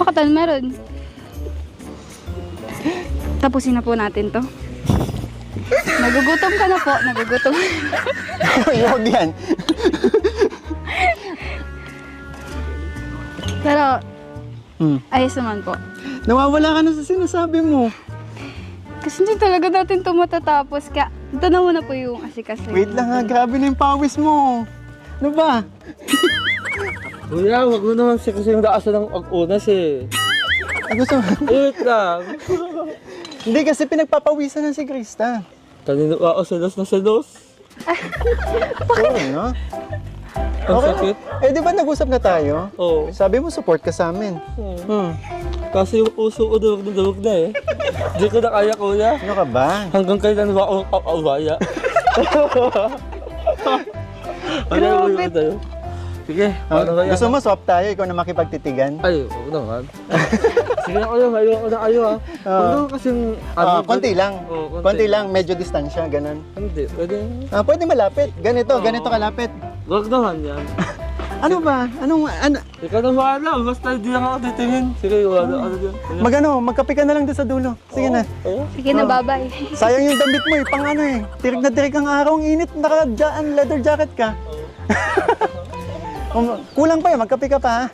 Pakatan meron. Tapusin na po natin to. Nagugutom ka na po, nagugutom. Huwag yan. Pero, Hmm. ayos naman po. Nawawala ka na sa sinasabi mo. Kasi hindi talaga natin ito matatapos. Kaya, tanaw na po yung asikas. Wait lang ha, grabe na yung pawis mo. Ano ba? Kuya, wag mo naman siya kasi yung daasan ng ag-unas eh. Gusto mo? Wait lang. Hindi kasi pinagpapawisan na si Krista. Kanina pa ako selos na selos. Oo, no? Ang Okay. sakit. Eh, di ba nag-usap na tayo? Oo. Sabi mo, support ka sa amin. Hmm. Kasi yung puso ko durog na eh. Hindi ko na kaya, kuya. Ano ka ba? Hanggang kailan ba ako awaya? Grabe. Tayo. Sige, paano kaya? Gusto mo, swap tayo, ikaw na makipagtitigan? Ay, oo naman. Sige na kayo, ayoko na kayo ha. Huwag naman kasing... Konti lang. Oo, Konti lang, medyo distansya, ganun. Hindi, pwede. Pwede malapit. Ganito, ganito kalapit. Huwag naman yan. Ano ba? Ano? Ikaw na maala, basta hindi lang ako titingin. Sige, ano dyan? Magkape ka na lang doon sa dulo. Sige na. Oo. Sige na, bye-bye. Sayang yung damit mo eh, pang ano eh. Tirik na tirik ang araw, ang init, leather jacket ka. Kulang pa yan, magkape ka pa ha.